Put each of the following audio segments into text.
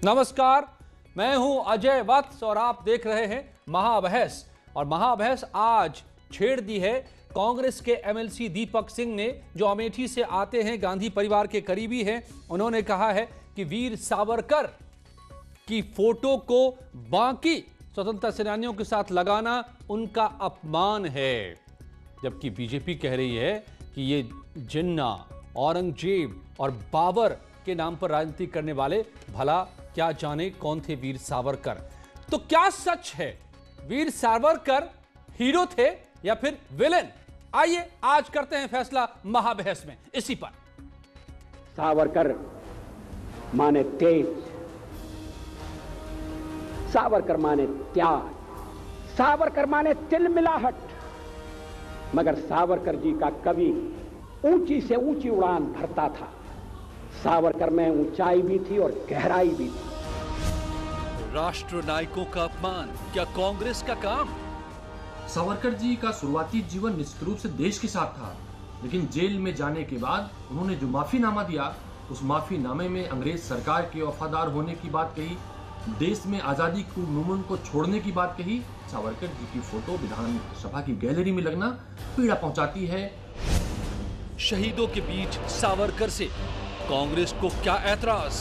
नमस्कार, मैं हूं अजय वत्स और आप देख रहे हैं महाबहस। और महाबहस आज छेड़ दी है कांग्रेस के एमएलसी दीपक सिंह ने, जो अमेठी से आते हैं, गांधी परिवार के करीबी हैं। उन्होंने कहा है कि वीर सावरकर की फोटो को बाकी स्वतंत्रता सेनानियों के साथ लगाना उनका अपमान है, जबकि बीजेपी कह रही है कि ये जिन्ना, औरंगजेब और बाबर के नाम पर राजनीति करने वाले भला क्या जाने कौन थे वीर सावरकर। तो क्या सच है, वीर सावरकर हीरो थे या फिर विलेन? आइए आज करते हैं फैसला महाबहस में इसी पर। सावरकर माने तेज, सावरकर माने त्याग, सावरकर माने तिलमिलाहट। मगर सावरकर जी का कवि ऊंची से ऊंची उड़ान भरता था। सावरकर में ऊंचाई भी थी और गहराई भी थी। राष्ट्र नायकों का अपमान क्या कांग्रेस का काम? सावरकर जी का शुरुआती जीवन निश्चित रूप से देश के साथ था, लेकिन जेल में जाने के बाद उन्होंने जो माफीनामा दिया, उस माफीनामे में अंग्रेज सरकार के वफादार होने की बात कही, देश में आजादी को मुमकिन को छोड़ने की बात कही। सावरकर जी की फोटो विधानसभा की गैलरी में लगना पीड़ा पहुंचाती है। शहीदों के बीच सावरकर से कांग्रेस को क्या ऐतराज?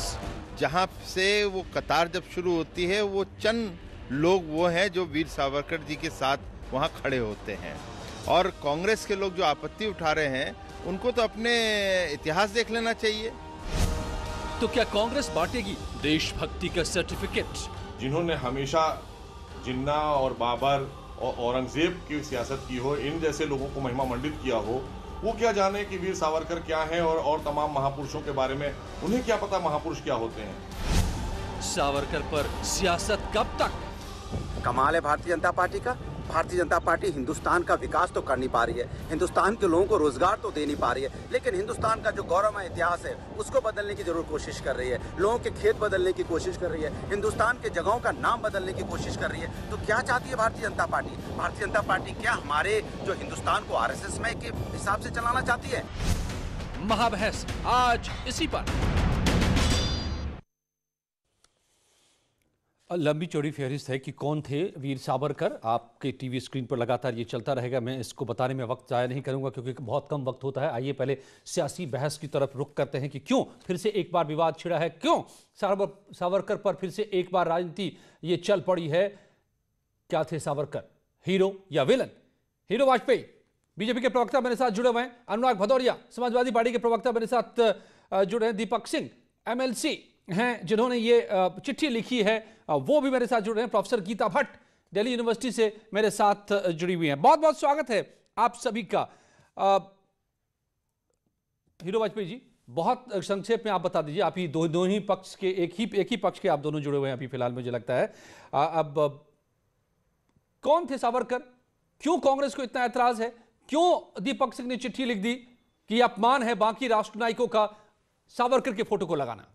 जहां से वो कतार जब शुरू होती है, वो चंद लोग वो हैं जो वीर सावरकर जी के साथ वहां खड़े होते हैं, और कांग्रेस के लोग जो आपत्ति उठा रहे हैं उनको तो अपने इतिहास देख लेना चाहिए। तो क्या कांग्रेस बांटेगी देशभक्ति का सर्टिफिकेट? जिन्होंने हमेशा जिन्ना और बाबर और औरंगजेब की सियासत की हो, इन जैसे लोगों को महिमा मंडित किया हो, वो क्या जाने कि वीर सावरकर क्या हैं और तमाम महापुरुषों के बारे में उन्हें क्या पता महापुरुष क्या होते हैं। सावरकर पर सियासत कब तक? कमाल है भारतीय जनता पार्टी का। भारतीय जनता पार्टी हिंदुस्तान का विकास तो कर नहीं पा रही है, हिंदुस्तान के लोगों को रोजगार तो दे नहीं पा रही है, लेकिन हिंदुस्तान का जो गौरवमय इतिहास है उसको बदलने की जरूर कोशिश कर रही है। लोगों के खेत बदलने की कोशिश कर रही है, हिंदुस्तान के जगहों का नाम बदलने की कोशिश कर रही है। तो क्या चाहती है भारतीय जनता पार्टी? भारतीय जनता पार्टी क्या हमारे जो हिंदुस्तान को आरएसएस में के हिसाब से चलाना चाहती है? महाबहस आज इसी पर। लंबी चौड़ी फहरिस्त है कि कौन थे वीर सावरकर। आपके टीवी स्क्रीन पर लगातार ये चलता रहेगा, मैं इसको बताने में वक्त जाया नहीं करूंगा क्योंकि बहुत कम वक्त होता है। आइए पहले सियासी बहस की तरफ रुख करते हैं कि क्यों फिर से एक बार विवाद छिड़ा है, क्यों सावरकर पर फिर से एक बार राजनीति ये चल पड़ी है। क्या थे सावरकर, हीरो या विलन? हीरो वाजपेयी, बीजेपी के प्रवक्ता मेरे साथ जुड़े हुए हैं। अनुराग भदौरिया, समाजवादी पार्टी के प्रवक्ता मेरे साथ जुड़े हैं। दीपक सिंह एमएलसी हैं जिन्होंने ये चिट्ठी लिखी है, वो भी मेरे साथ जुड़ रहे हैं। प्रोफेसर गीता भट्ट दिल्ली यूनिवर्सिटी से मेरे साथ जुड़ी हुई हैं। बहुत बहुत स्वागत है आप सभी का। हीरो वाजपेयी जी, बहुत संक्षेप में आप बता दीजिए। आप ही दोनों ही पक्ष के एक ही पक्ष के आप दोनों जुड़े हुए हैं अभी फिलहाल, मुझे लगता है। अब कौन थे सावरकर? क्यों कांग्रेस को इतना ऐतराज है? क्यों दीपक सिंह ने चिट्ठी लिख दी कि अपमान है बाकी राष्ट्र नायकों का सावरकर के फोटो को लगाना?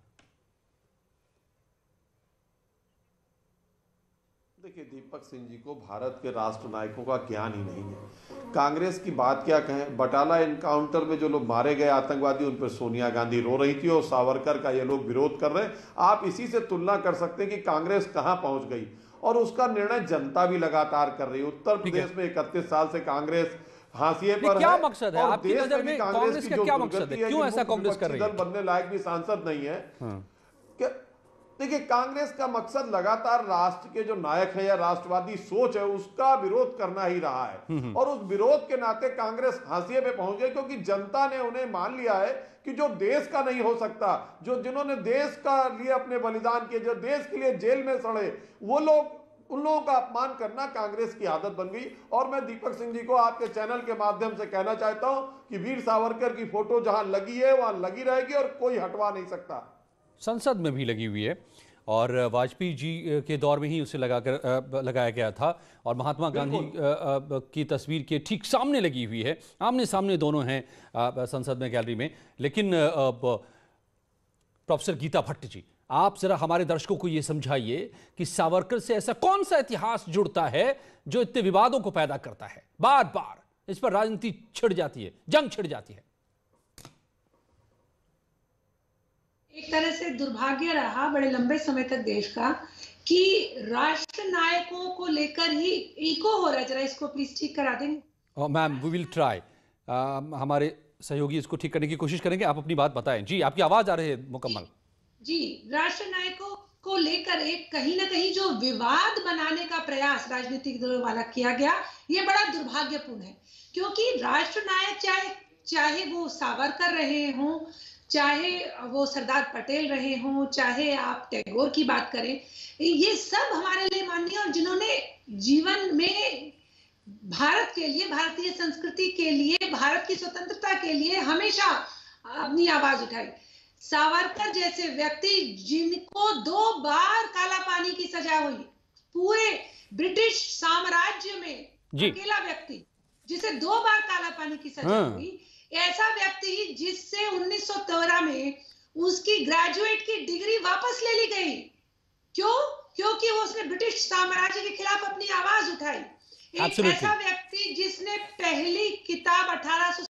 देखिए, दीपक सिंह जी को भारत के राष्ट्र नायकों का ज्ञान ही नहीं है। कांग्रेस की बात क्या कहें, बटाला एनकाउंटर में जो लोग मारे गए आतंकवादी, उन पर सोनिया गांधी रो रही थी और सावरकर का ये लोग विरोध कर रहे हैं। आप इसी से तुलना कर सकते हैं कि कांग्रेस कहां पहुंच गई, और उसका निर्णय जनता भी लगातार कर रही है। उत्तर प्रदेश में 31 साल से कांग्रेस हाशिए पर क्या है। मकसद है आपकी नजर में? कांग्रेस का क्या मकसद है? क्यों ऐसा कांग्रेस कर रही है? बनने लायक भी सांसद नहीं है। देखिए, कांग्रेस का मकसद लगातार राष्ट्र के जो नायक है या राष्ट्रवादी सोच है उसका विरोध करना ही रहा है, और उस विरोध के नाते कांग्रेस हाशिए पे पहुंच गई क्योंकि जनता ने उन्हें मान लिया है कि जो देश का नहीं हो सकता, जो जिन्होंने देश का लिए अपने बलिदान किए, जो देश के लिए जेल में सड़े, वो लोग, उन लोगों का अपमान करना कांग्रेस की आदत बन गई। और मैं दीपक सिंह जी को आपके चैनल के माध्यम से कहना चाहता हूं कि वीर सावरकर की फोटो जहां लगी है वहां लगी रहेगी और कोई हटवा नहीं सकता। संसद में भी लगी हुई है और वाजपेयी जी के दौर में ही उसे लगाया गया था, और महात्मा गांधी की तस्वीर के ठीक सामने लगी हुई है। आमने सामने दोनों हैं संसद में, गैलरी में। लेकिन प्रोफेसर गीता भट्ट जी, आप जरा हमारे दर्शकों को यह समझाइए कि सावरकर से ऐसा कौन सा इतिहास जुड़ता है जो इतने विवादों को पैदा करता है? बार बार इस पर राजनीति छिड़ जाती है, जंग छिड़ जाती है। एक तरह से दुर्भाग्य रहा बड़े लंबे समय तक देश का कि राष्ट्र नायकों को लेकर ही इको हो रहा है। जरा इसको प्लीज ठीक करा देंगे। मैम वी विल ट्राई, हमारे सहयोगी इसको ठीक करने की कोशिश करेंगे। आप अपनी बात बताएं। जी, आपकी आवाज आ रही है मुकम्मल। जी, राष्ट्र नायकों को लेकर एक कहीं ना कहीं जो विवाद बनाने का प्रयास राजनीतिक दलों वाला किया गया, ये बड़ा दुर्भाग्यपूर्ण है। क्योंकि राष्ट्र नायक चाहे वो सावरकर रहे हों, चाहे वो सरदार पटेल रहे हों, चाहे आप टैगोर की बात करें, ये सब हमारे लिए माननीय और जिन्होंने जीवन में भारत के लिए, भारतीय संस्कृति के लिए, भारत की स्वतंत्रता के लिए हमेशा अपनी आवाज उठाई। सावरकर जैसे व्यक्ति जिनको 2 बार काला पानी की सजा हुई, पूरे ब्रिटिश साम्राज्य में अकेला व्यक्ति जिसे 2 बार काला पानी की सजा हुई, ऐसा व्यक्ति जिससे 1913 में उसकी ग्रेजुएट की डिग्री वापस ले ली गई। क्यों? क्योंकि वो उसने ब्रिटिश साम्राज्य के खिलाफ अपनी आवाज उठाई। एक ऐसा व्यक्ति जिसने पहली किताब 1800